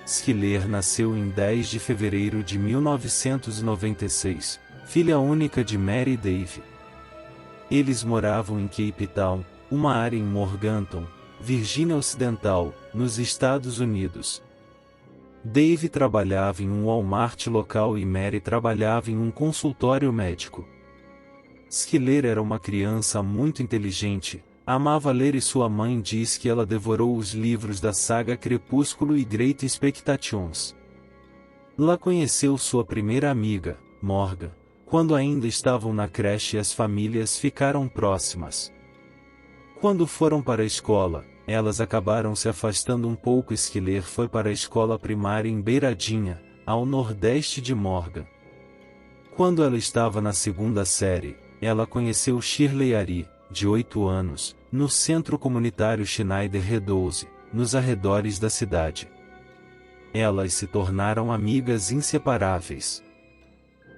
Schiller nasceu em 10 de fevereiro de 1996, filha única de Mary e Dave. Eles moravam em Cape Town, uma área em Morganton, Virgínia Ocidental, nos Estados Unidos. Dave trabalhava em um Walmart local e Mary trabalhava em um consultório médico. Schiller era uma criança muito inteligente, amava ler e sua mãe diz que ela devorou os livros da saga Crepúsculo e Great Expectations. Lá conheceu sua primeira amiga, Morgan, quando ainda estavam na creche e as famílias ficaram próximas. Quando foram para a escola, elas acabaram se afastando um pouco. Schiller foi para a escola primária em Beiradinha, ao nordeste de Morgan. Quando ela estava na segunda série, ela conheceu Shirley Ari, de 8 anos, no Centro Comunitário Schneider Redouse, nos arredores da cidade. Elas se tornaram amigas inseparáveis.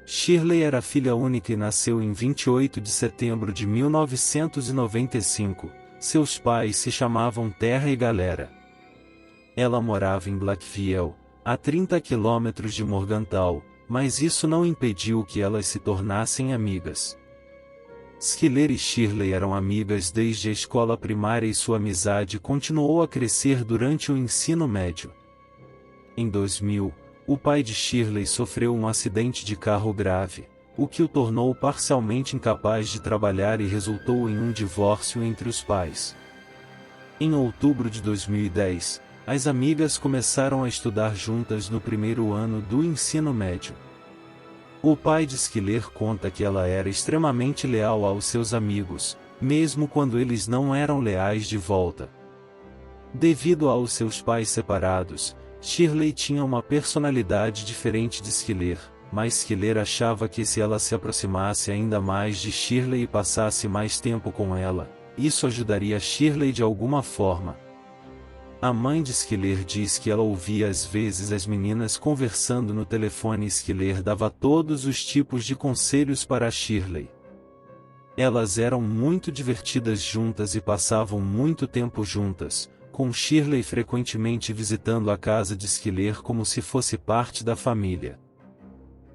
Shirley era filha única e nasceu em 28 de setembro de 1995, seus pais se chamavam Terra e Galera. Ela morava em Blackville, a 30 quilômetros de Morgantown, mas isso não impediu que elas se tornassem amigas. Schiller e Shirley eram amigas desde a escola primária e sua amizade continuou a crescer durante o ensino médio. Em 2000, o pai de Shirley sofreu um acidente de carro grave, o que o tornou parcialmente incapaz de trabalhar e resultou em um divórcio entre os pais. Em outubro de 2010, as amigas começaram a estudar juntas no primeiro ano do ensino médio. O pai de Schiller conta que ela era extremamente leal aos seus amigos, mesmo quando eles não eram leais de volta. Devido aos seus pais separados, Shirley tinha uma personalidade diferente de Schiller, mas Schiller achava que se ela se aproximasse ainda mais de Shirley e passasse mais tempo com ela, isso ajudaria Shirley de alguma forma. A mãe de Schiller diz que ela ouvia às vezes as meninas conversando no telefone e Schiller dava todos os tipos de conselhos para Shirley. Elas eram muito divertidas juntas e passavam muito tempo juntas, com Shirley frequentemente visitando a casa de Schiller como se fosse parte da família.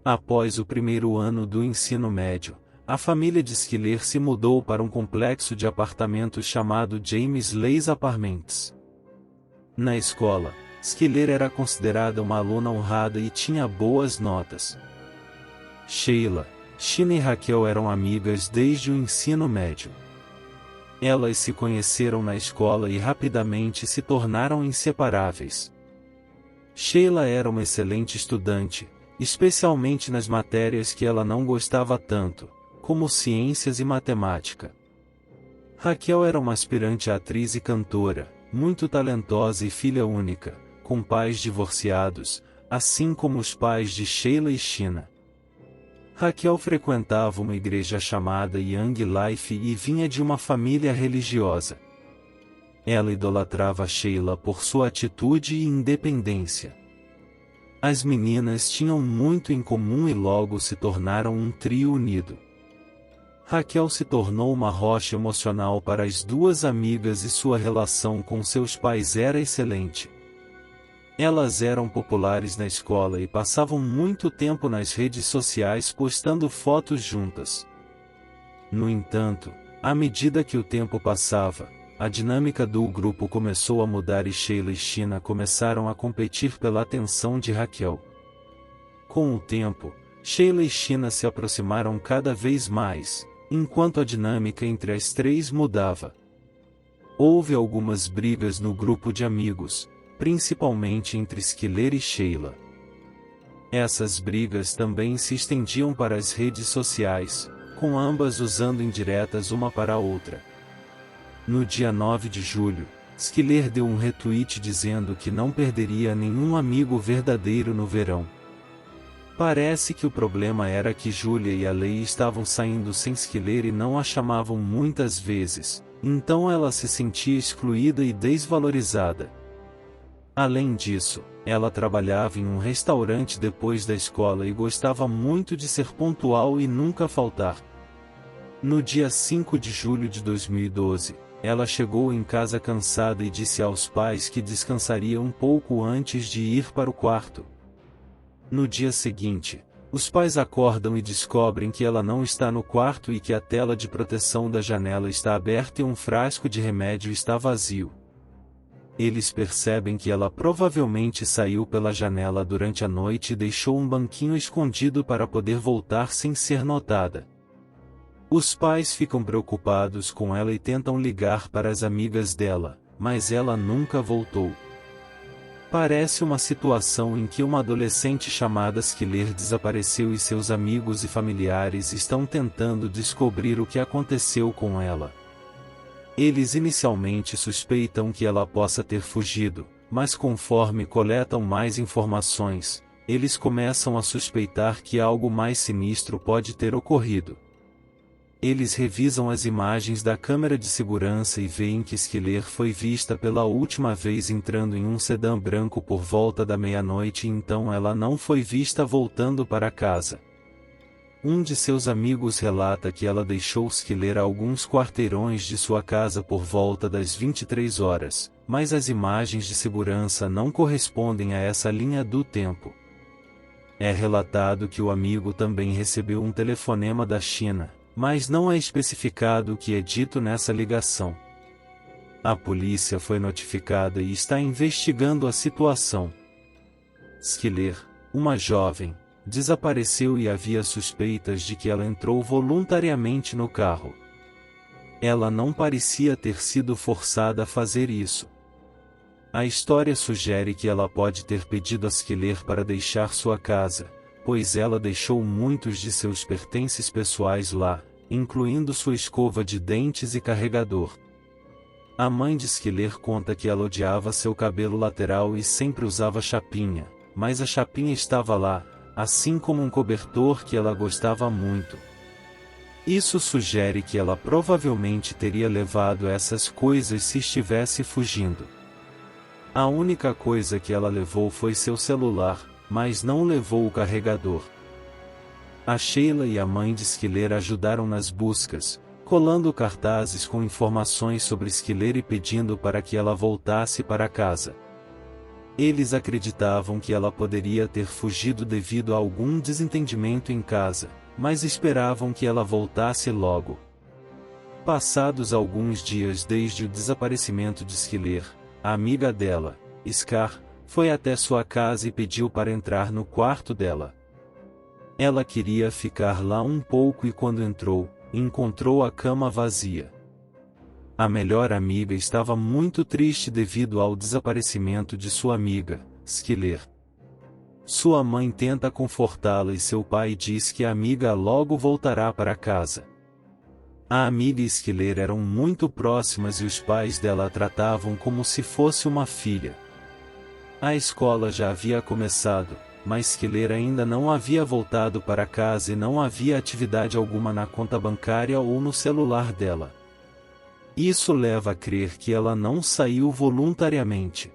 Após o primeiro ano do ensino médio, a família de Schiller se mudou para um complexo de apartamentos chamado James Leys Apartments. Na escola, Schiller era considerada uma aluna honrada e tinha boas notas. Sheila, China e Raquel eram amigas desde o ensino médio. Elas se conheceram na escola e rapidamente se tornaram inseparáveis. Sheila era uma excelente estudante, especialmente nas matérias que ela não gostava tanto, como ciências e matemática. Raquel era uma aspirante atriz e cantora, muito talentosa e filha única, com pais divorciados, assim como os pais de Sheila e China. Raquel frequentava uma igreja chamada Young Life e vinha de uma família religiosa. Ela idolatrava Sheila por sua atitude e independência. As meninas tinham muito em comum e logo se tornaram um trio unido. Raquel se tornou uma rocha emocional para as duas amigas e sua relação com seus pais era excelente. Elas eram populares na escola e passavam muito tempo nas redes sociais postando fotos juntas. No entanto, à medida que o tempo passava, a dinâmica do grupo começou a mudar e Sheila e China começaram a competir pela atenção de Raquel. Com o tempo, Sheila e China se aproximaram cada vez mais, enquanto a dinâmica entre as três mudava. Houve algumas brigas no grupo de amigos, principalmente entre Schiller e Sheila. Essas brigas também se estendiam para as redes sociais, com ambas usando indiretas uma para a outra. No dia 9 de julho, Schiller deu um retweet dizendo que não perderia nenhum amigo verdadeiro no verão. Parece que o problema era que Julia e a Lei estavam saindo sem Schiller e não a chamavam muitas vezes, então ela se sentia excluída e desvalorizada. Além disso, ela trabalhava em um restaurante depois da escola e gostava muito de ser pontual e nunca faltar. No dia 5 de julho de 2012, Ela chegou em casa cansada e disse aos pais que descansaria um pouco antes de ir para o quarto. No dia seguinte, os pais acordam e descobrem que ela não está no quarto e que a tela de proteção da janela está aberta e um frasco de remédio está vazio. Eles percebem que ela provavelmente saiu pela janela durante a noite e deixou um banquinho escondido para poder voltar sem ser notada. Os pais ficam preocupados com ela e tentam ligar para as amigas dela, mas ela nunca voltou. Parece uma situação em que uma adolescente chamada Schiller desapareceu e seus amigos e familiares estão tentando descobrir o que aconteceu com ela. Eles inicialmente suspeitam que ela possa ter fugido, mas conforme coletam mais informações, eles começam a suspeitar que algo mais sinistro pode ter ocorrido. Eles revisam as imagens da câmera de segurança e veem que Schiller foi vista pela última vez entrando em um sedã branco por volta da meia-noite e então ela não foi vista voltando para casa. Um de seus amigos relata que ela deixou Schiller a alguns quarteirões de sua casa por volta das 23 horas, mas as imagens de segurança não correspondem a essa linha do tempo. É relatado que o amigo também recebeu um telefonema da China, mas não é especificado o que é dito nessa ligação. A polícia foi notificada e está investigando a situação. Schiller, uma jovem, desapareceu e havia suspeitas de que ela entrou voluntariamente no carro. Ela não parecia ter sido forçada a fazer isso. A história sugere que ela pode ter pedido a Schiller para deixar sua casa, pois ela deixou muitos de seus pertences pessoais lá, incluindo sua escova de dentes e carregador. A mãe de Schiller conta que ela odiava seu cabelo lateral e sempre usava chapinha, mas a chapinha estava lá, assim como um cobertor que ela gostava muito. Isso sugere que ela provavelmente teria levado essas coisas se estivesse fugindo. A única coisa que ela levou foi seu celular, mas não levou o carregador. A Sheila e a mãe de Schiller ajudaram nas buscas, colando cartazes com informações sobre Schiller e pedindo para que ela voltasse para casa. Eles acreditavam que ela poderia ter fugido devido a algum desentendimento em casa, mas esperavam que ela voltasse logo. Passados alguns dias desde o desaparecimento de Schiller, a amiga dela, Scar, foi até sua casa e pediu para entrar no quarto dela. Ela queria ficar lá um pouco e quando entrou, encontrou a cama vazia. A melhor amiga estava muito triste devido ao desaparecimento de sua amiga, Schiller. Sua mãe tenta confortá-la e seu pai diz que a amiga logo voltará para casa. A amiga e Schiller eram muito próximas e os pais dela a tratavam como se fosse uma filha. A escola já havia começado, mas Schiller ainda não havia voltado para casa e não havia atividade alguma na conta bancária ou no celular dela. Isso leva a crer que ela não saiu voluntariamente.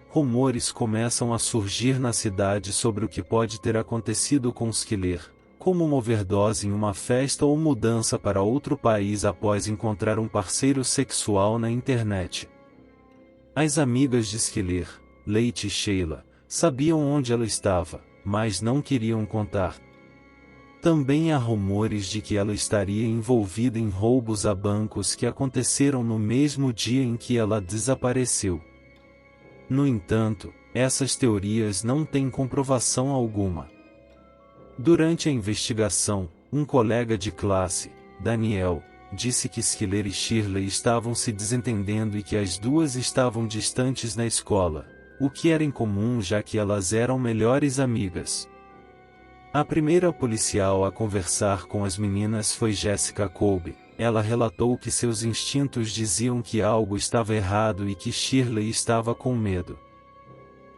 Rumores começam a surgir na cidade sobre o que pode ter acontecido com Schiller, como uma overdose em uma festa ou mudança para outro país após encontrar um parceiro sexual na internet. As amigas de Schiller, Leite e Sheila, sabiam onde ela estava, mas não queriam contar. Também há rumores de que ela estaria envolvida em roubos a bancos que aconteceram no mesmo dia em que ela desapareceu. No entanto, essas teorias não têm comprovação alguma. Durante a investigação, um colega de classe, Daniel, disse que Schiller e Shirley estavam se desentendendo e que as duas estavam distantes na escola, o que era incomum já que elas eram melhores amigas. A primeira policial a conversar com as meninas foi Jessica Colby. Ela relatou que seus instintos diziam que algo estava errado e que Shirley estava com medo.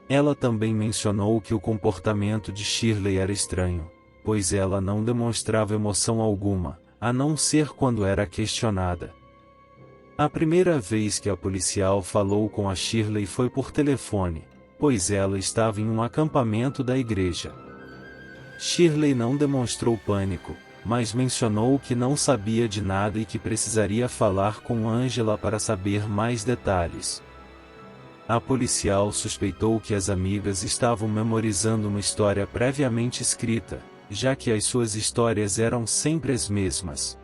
Ela também mencionou que o comportamento de Shirley era estranho, pois ela não demonstrava emoção alguma, a não ser quando era questionada. A primeira vez que a policial falou com a Shirley foi por telefone, pois ela estava em um acampamento da igreja. Shirley não demonstrou pânico, mas mencionou que não sabia de nada e que precisaria falar com Angela para saber mais detalhes. A policial suspeitou que as amigas estavam memorizando uma história previamente escrita, já que as suas histórias eram sempre as mesmas.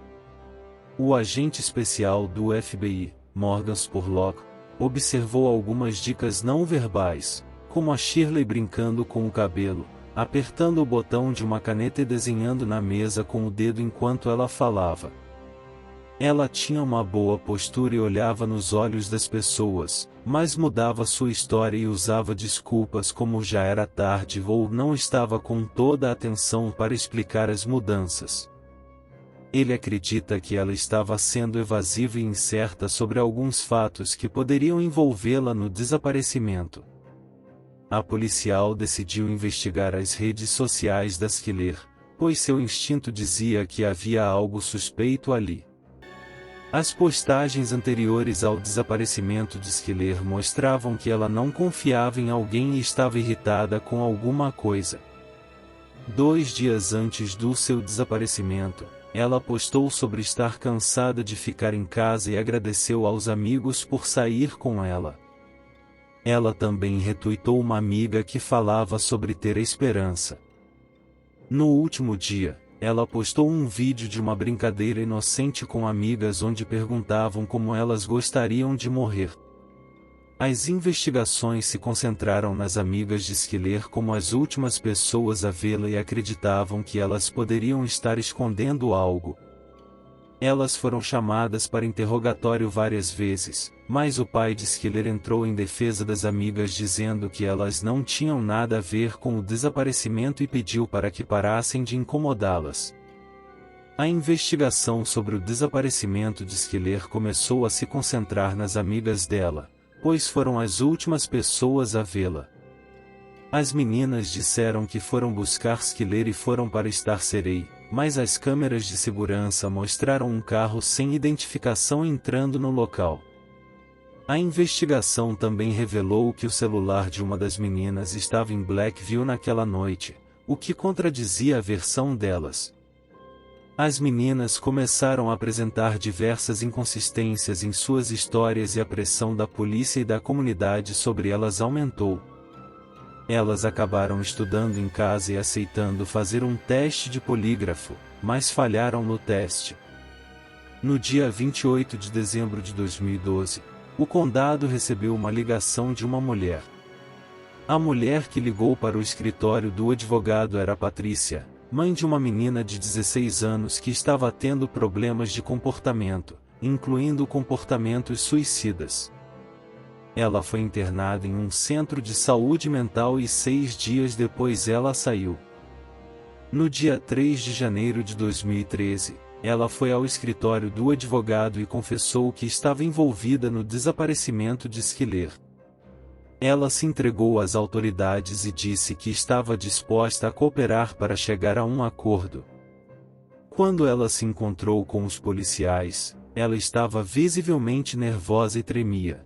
O agente especial do FBI, Morgan Spurlock, observou algumas dicas não verbais, como a Shirley brincando com o cabelo, apertando o botão de uma caneta e desenhando na mesa com o dedo enquanto ela falava. Ela tinha uma boa postura e olhava nos olhos das pessoas, mas mudava sua história e usava desculpas como já era tarde ou não estava com toda a atenção para explicar as mudanças. Ele acredita que ela estava sendo evasiva e incerta sobre alguns fatos que poderiam envolvê-la no desaparecimento. A policial decidiu investigar as redes sociais da Schiller, pois seu instinto dizia que havia algo suspeito ali. As postagens anteriores ao desaparecimento de Schiller mostravam que ela não confiava em alguém e estava irritada com alguma coisa. 2 dias antes do seu desaparecimento, ela postou sobre estar cansada de ficar em casa e agradeceu aos amigos por sair com ela. Ela também retuitou uma amiga que falava sobre ter esperança. No último dia, ela postou um vídeo de uma brincadeira inocente com amigas onde perguntavam como elas gostariam de morrer. As investigações se concentraram nas amigas de Schiller como as últimas pessoas a vê-la e acreditavam que elas poderiam estar escondendo algo. Elas foram chamadas para interrogatório várias vezes, mas o pai de Schiller entrou em defesa das amigas dizendo que elas não tinham nada a ver com o desaparecimento e pediu para que parassem de incomodá-las. A investigação sobre o desaparecimento de Schiller começou a se concentrar nas amigas dela, pois foram as últimas pessoas a vê-la. As meninas disseram que foram buscar Schiller e foram para Star City, mas as câmeras de segurança mostraram um carro sem identificação entrando no local. A investigação também revelou que o celular de uma das meninas estava em Blackview naquela noite, o que contradizia a versão delas. As meninas começaram a apresentar diversas inconsistências em suas histórias e a pressão da polícia e da comunidade sobre elas aumentou. Elas acabaram estudando em casa e aceitando fazer um teste de polígrafo, mas falharam no teste. No dia 28 de dezembro de 2012, o condado recebeu uma ligação de uma mulher. A mulher que ligou para o escritório do advogado era Patrícia, mãe de uma menina de 16 anos que estava tendo problemas de comportamento, incluindo comportamentos suicidas. Ela foi internada em um centro de saúde mental e 6 dias depois ela saiu. No dia 3 de janeiro de 2013, ela foi ao escritório do advogado e confessou que estava envolvida no desaparecimento de Schiller. Ela se entregou às autoridades e disse que estava disposta a cooperar para chegar a um acordo. Quando ela se encontrou com os policiais, ela estava visivelmente nervosa e tremia.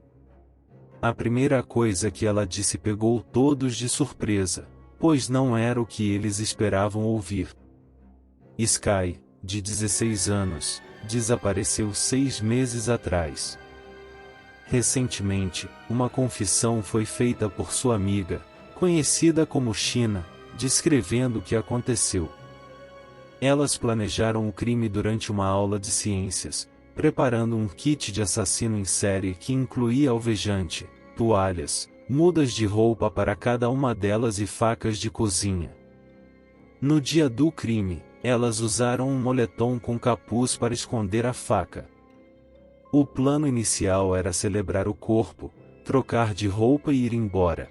A primeira coisa que ela disse pegou todos de surpresa, pois não era o que eles esperavam ouvir. Sky, de 16 anos, desapareceu 6 meses atrás. Recentemente, uma confissão foi feita por sua amiga, conhecida como China, descrevendo o que aconteceu. Elas planejaram o crime durante uma aula de ciências, preparando um kit de assassino em série que incluía alvejante, toalhas, mudas de roupa para cada uma delas e facas de cozinha. No dia do crime, elas usaram um moletom com capuz para esconder a faca. O plano inicial era celebrar o corpo, trocar de roupa e ir embora.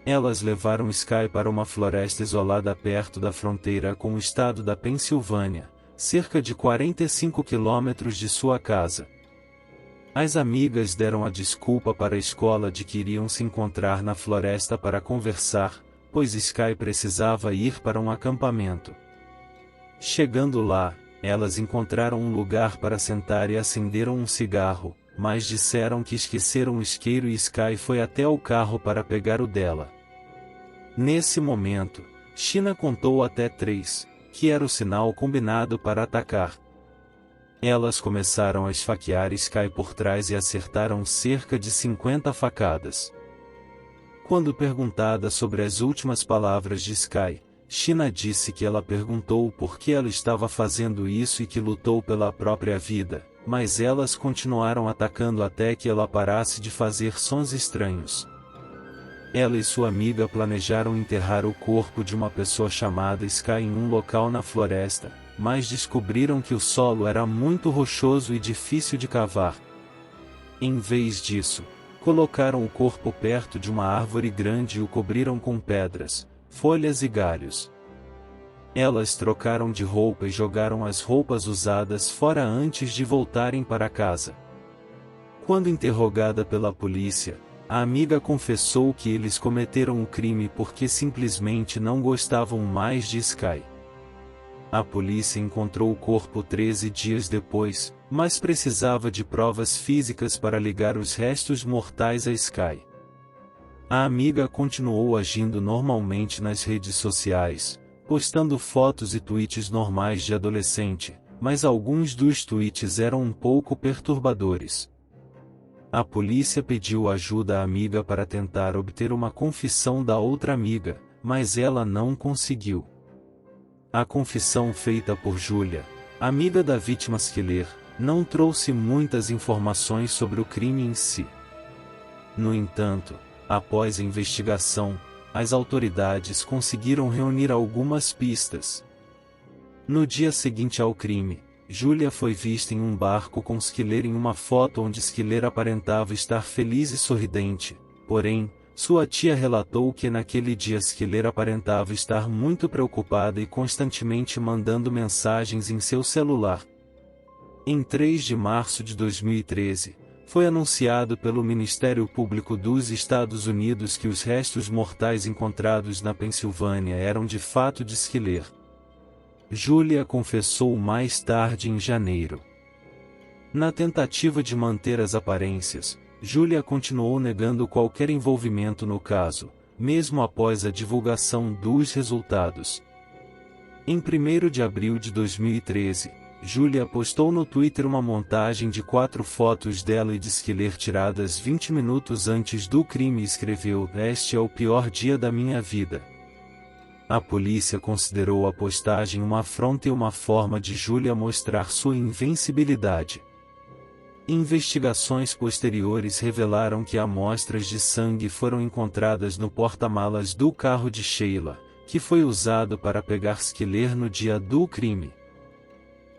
Elas levaram Sky para uma floresta isolada perto da fronteira com o estado da Pensilvânia, cerca de 45 quilômetros de sua casa. As amigas deram a desculpa para a escola de que iriam se encontrar na floresta para conversar, pois Sky precisava ir para um acampamento. Chegando lá, elas encontraram um lugar para sentar e acenderam um cigarro, mas disseram que esqueceram o isqueiro e Sky foi até o carro para pegar o dela. Nesse momento, China contou até 3, que era o sinal combinado para atacar. Elas começaram a esfaquear Sky por trás e acertaram cerca de 50 facadas. Quando perguntada sobre as últimas palavras de Sky, Sheena disse que ela perguntou por que ela estava fazendo isso e que lutou pela própria vida, mas elas continuaram atacando até que ela parasse de fazer sons estranhos. Ela e sua amiga planejaram enterrar o corpo de uma pessoa chamada Sky em um local na floresta, mas descobriram que o solo era muito rochoso e difícil de cavar. Em vez disso, colocaram o corpo perto de uma árvore grande e o cobriram com pedras, folhas e galhos. Elas trocaram de roupa e jogaram as roupas usadas fora antes de voltarem para casa. Quando interrogada pela polícia, a amiga confessou que eles cometeram o crime porque simplesmente não gostavam mais de Sky. A polícia encontrou o corpo 13 dias depois, mas precisava de provas físicas para ligar os restos mortais a Sky. A amiga continuou agindo normalmente nas redes sociais, postando fotos e tweets normais de adolescente, mas alguns dos tweets eram um pouco perturbadores. A polícia pediu ajuda à amiga para tentar obter uma confissão da outra amiga, mas ela não conseguiu. A confissão feita por Julia, amiga da vítima Skyler, não trouxe muitas informações sobre o crime em si. No entanto, após a investigação, as autoridades conseguiram reunir algumas pistas. No dia seguinte ao crime, Julia foi vista em um barco com Skyler em uma foto onde Skyler aparentava estar feliz e sorridente, porém, sua tia relatou que naquele dia Skyler aparentava estar muito preocupada e constantemente mandando mensagens em seu celular. Em 3 de março de 2013, foi anunciado pelo Ministério Público dos Estados Unidos que os restos mortais encontrados na Pensilvânia eram de fato de Skyler. Julia confessou mais tarde em janeiro. Na tentativa de manter as aparências, Julia continuou negando qualquer envolvimento no caso, mesmo após a divulgação dos resultados. Em 1º de abril de 2013, Julia postou no Twitter uma montagem de 4 fotos dela e de Skyler tiradas 20 minutos antes do crime e escreveu: "Este é o pior dia da minha vida." A polícia considerou a postagem uma afronta e uma forma de Julia mostrar sua invencibilidade. Investigações posteriores revelaram que amostras de sangue foram encontradas no porta-malas do carro de Sheila, que foi usado para pegar Skyler no dia do crime.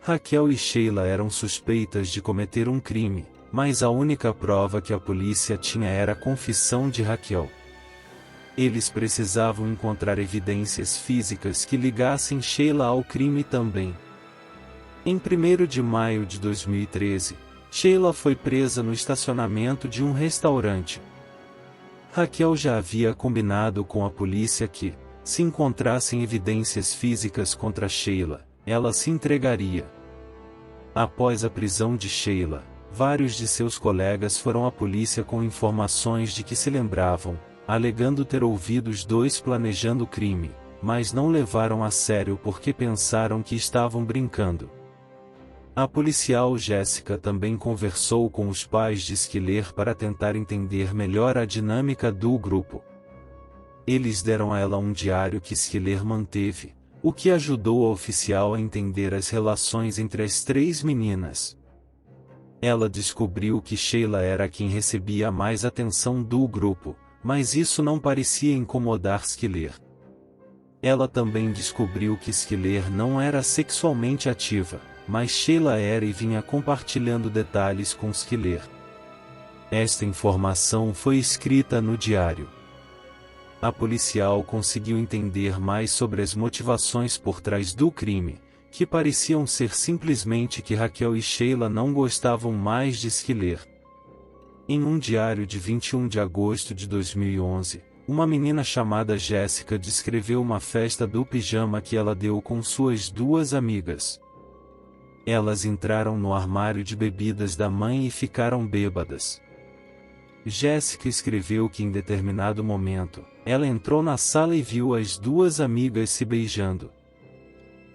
Raquel e Sheila eram suspeitas de cometer um crime, mas a única prova que a polícia tinha era a confissão de Raquel. Eles precisavam encontrar evidências físicas que ligassem Sheila ao crime também. Em 1º de maio de 2013, Sheila foi presa no estacionamento de um restaurante. Raquel já havia combinado com a polícia que, se encontrassem evidências físicas contra Sheila, ela se entregaria. Após a prisão de Sheila, vários de seus colegas foram à polícia com informações de que se lembravam, alegando ter ouvido os dois planejando o crime, mas não levaram a sério porque pensaram que estavam brincando. A policial Jessica também conversou com os pais de Skyler para tentar entender melhor a dinâmica do grupo. Eles deram a ela um diário que Skyler manteve, o que ajudou a oficial a entender as relações entre as 3 meninas. Ela descobriu que Sheila era quem recebia mais atenção do grupo, mas isso não parecia incomodar Skyler. Ela também descobriu que Skyler não era sexualmente ativa, mas Sheila era e vinha compartilhando detalhes com Skyler. Esta informação foi escrita no diário. A policial conseguiu entender mais sobre as motivações por trás do crime, que pareciam ser simplesmente que Raquel e Sheila não gostavam mais de Skyler. Em um diário de 21 de agosto de 2011, uma menina chamada Jessica descreveu uma festa do pijama que ela deu com suas 2 amigas. Elas entraram no armário de bebidas da mãe e ficaram bêbadas. Jessica escreveu que em determinado momento, ela entrou na sala e viu as 2 amigas se beijando.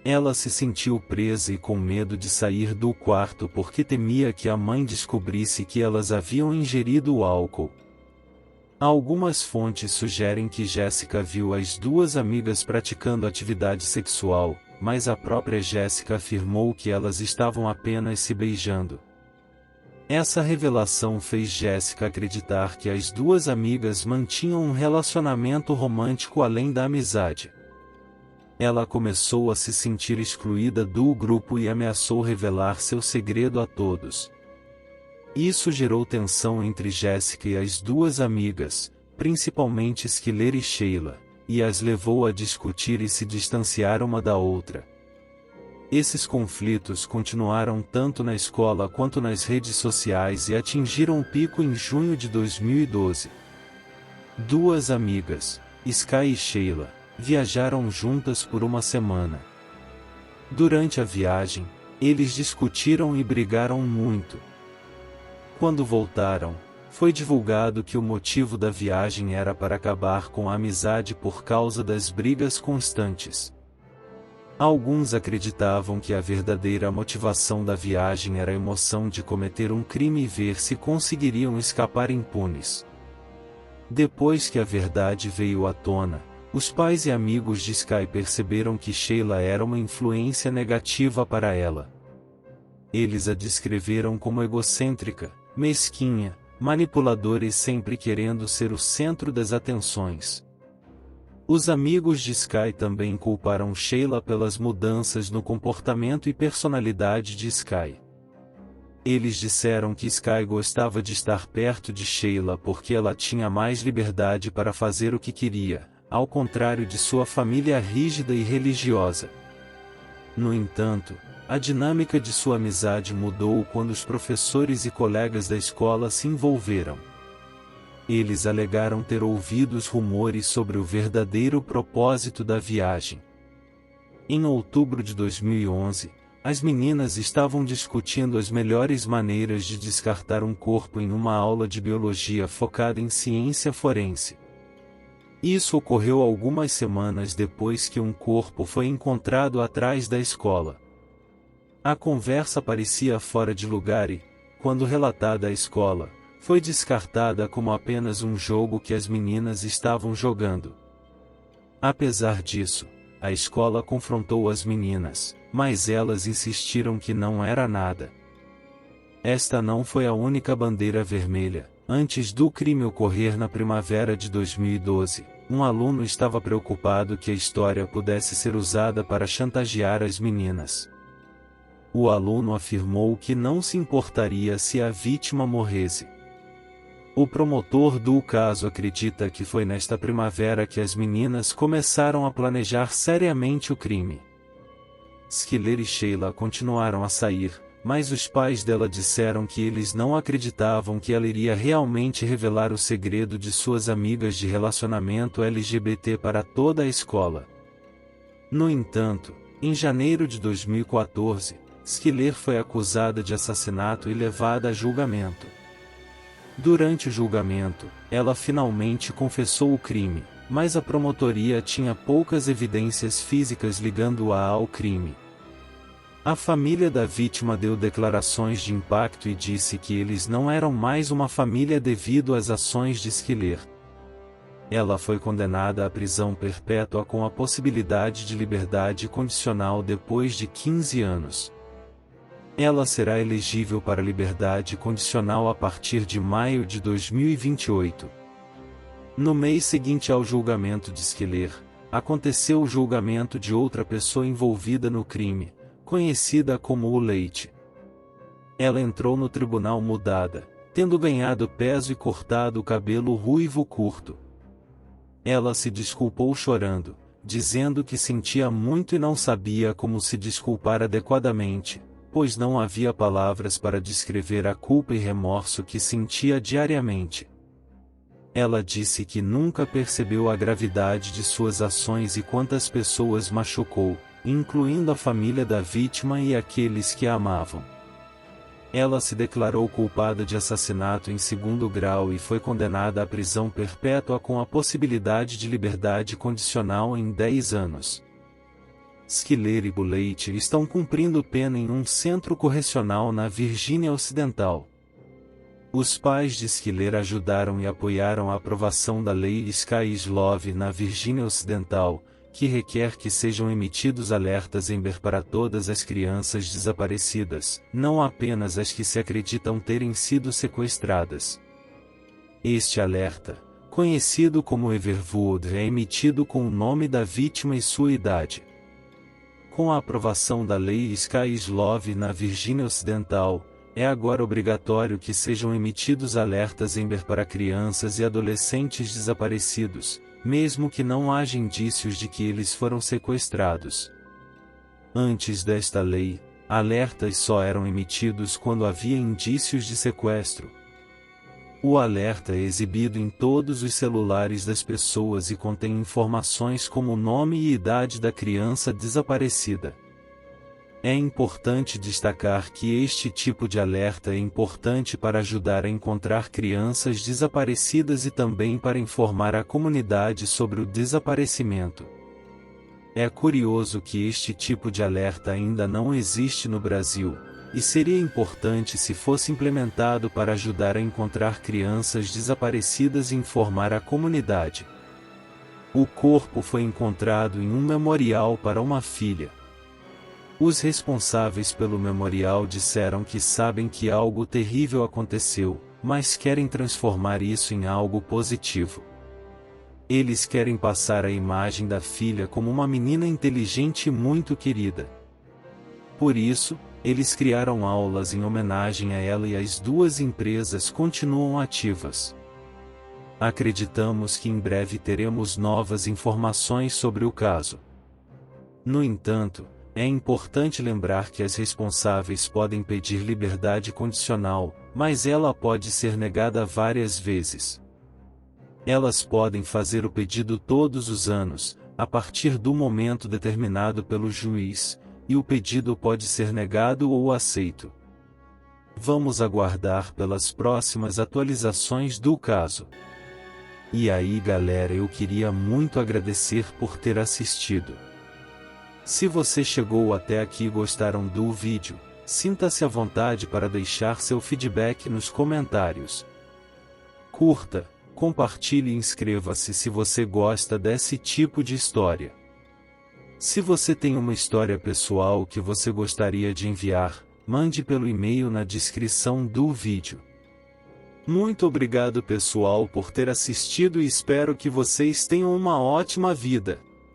Ela se sentiu presa e com medo de sair do quarto porque temia que a mãe descobrisse que elas haviam ingerido o álcool. Algumas fontes sugerem que Jessica viu as duas amigas praticando atividade sexual, mas a própria Jessica afirmou que elas estavam apenas se beijando. Essa revelação fez Jessica acreditar que as duas amigas mantinham um relacionamento romântico além da amizade. Ela começou a se sentir excluída do grupo e ameaçou revelar seu segredo a todos. Isso gerou tensão entre Jessica e as duas amigas, principalmente Skyler e Sheila, e as levou a discutir e se distanciar uma da outra. Esses conflitos continuaram tanto na escola quanto nas redes sociais e atingiram um pico em junho de 2012. Duas amigas, Sky e Sheila, viajaram juntas por uma semana. Durante a viagem, eles discutiram e brigaram muito. Quando voltaram, foi divulgado que o motivo da viagem era para acabar com a amizade por causa das brigas constantes. Alguns acreditavam que a verdadeira motivação da viagem era a emoção de cometer um crime e ver se conseguiriam escapar impunes. Depois que a verdade veio à tona, os pais e amigos de Sky perceberam que Sheila era uma influência negativa para ela. Eles a descreveram como egocêntrica, mesquinha, manipuladora e sempre querendo ser o centro das atenções. Os amigos de Sky também culparam Sheila pelas mudanças no comportamento e personalidade de Sky. Eles disseram que Sky gostava de estar perto de Sheila porque ela tinha mais liberdade para fazer o que queria, ao contrário de sua família rígida e religiosa. No entanto, a dinâmica de sua amizade mudou quando os professores e colegas da escola se envolveram. Eles alegaram ter ouvido os rumores sobre o verdadeiro propósito da viagem. Em outubro de 2011, as meninas estavam discutindo as melhores maneiras de descartar um corpo em uma aula de biologia focada em ciência forense. Isso ocorreu algumas semanas depois que um corpo foi encontrado atrás da escola. A conversa parecia fora de lugar e, quando relatada à escola, foi descartada como apenas um jogo que as meninas estavam jogando. Apesar disso, a escola confrontou as meninas, mas elas insistiram que não era nada. Esta não foi a única bandeira vermelha. Antes do crime ocorrer na primavera de 2012, um aluno estava preocupado que a história pudesse ser usada para chantagear as meninas. O aluno afirmou que não se importaria se a vítima morresse. O promotor do caso acredita que foi nesta primavera que as meninas começaram a planejar seriamente o crime. Skyler e Sheila continuaram a sair, mas os pais dela disseram que eles não acreditavam que ela iria realmente revelar o segredo de suas amigas de relacionamento LGBT para toda a escola. No entanto, em janeiro de 2014, Skyler foi acusada de assassinato e levada a julgamento. Durante o julgamento, ela finalmente confessou o crime, mas a promotoria tinha poucas evidências físicas ligando-a ao crime. A família da vítima deu declarações de impacto e disse que eles não eram mais uma família devido às ações de Skyler. Ela foi condenada à prisão perpétua com a possibilidade de liberdade condicional depois de 15 anos. Ela será elegível para liberdade condicional a partir de maio de 2028. No mês seguinte ao julgamento de Skyler, aconteceu o julgamento de outra pessoa envolvida no crime, conhecida como o Leite. Ela entrou no tribunal mudada, tendo ganhado peso e cortado o cabelo ruivo curto. Ela se desculpou chorando, dizendo que sentia muito e não sabia como se desculpar adequadamente, pois não havia palavras para descrever a culpa e remorso que sentia diariamente. Ela disse que nunca percebeu a gravidade de suas ações e quantas pessoas machucou, incluindo a família da vítima e aqueles que a amavam. Ela se declarou culpada de assassinato em segundo grau e foi condenada à prisão perpétua com a possibilidade de liberdade condicional em 10 anos. Schiller e Bullitt estão cumprindo pena em um centro correcional na Virgínia Ocidental. Os pais de Schiller ajudaram e apoiaram a aprovação da lei Sky-Love na Virgínia Ocidental, que requer que sejam emitidos alertas Amber para todas as crianças desaparecidas, não apenas as que se acreditam terem sido sequestradas. Este alerta, conhecido como Everwood, é emitido com o nome da vítima e sua idade. Com a aprovação da lei Sky-Love na Virgínia Ocidental, é agora obrigatório que sejam emitidos alertas Amber para crianças e adolescentes desaparecidos, mesmo que não haja indícios de que eles foram sequestrados. Antes desta lei, alertas só eram emitidos quando havia indícios de sequestro. O alerta é exibido em todos os celulares das pessoas e contém informações como o nome e idade da criança desaparecida. É importante destacar que este tipo de alerta é importante para ajudar a encontrar crianças desaparecidas e também para informar a comunidade sobre o desaparecimento. É curioso que este tipo de alerta ainda não existe no Brasil, e seria importante se fosse implementado para ajudar a encontrar crianças desaparecidas e informar a comunidade. O corpo foi encontrado em um memorial para uma filha. Os responsáveis pelo memorial disseram que sabem que algo terrível aconteceu, mas querem transformar isso em algo positivo. Eles querem passar a imagem da filha como uma menina inteligente e muito querida. Por isso, eles criaram aulas em homenagem a ela e as duas empresas continuam ativas. Acreditamos que em breve teremos novas informações sobre o caso. No entanto, é importante lembrar que as responsáveis podem pedir liberdade condicional, mas ela pode ser negada várias vezes. Elas podem fazer o pedido todos os anos, a partir do momento determinado pelo juiz, e o pedido pode ser negado ou aceito. Vamos aguardar pelas próximas atualizações do caso. E aí galera, eu queria muito agradecer por ter assistido. Se você chegou até aqui e gostaram do vídeo, sinta-se à vontade para deixar seu feedback nos comentários. Curta, compartilhe e inscreva-se se você gosta desse tipo de história. Se você tem uma história pessoal que você gostaria de enviar, mande pelo e-mail na descrição do vídeo. Muito obrigado pessoal por ter assistido e espero que vocês tenham uma ótima vida.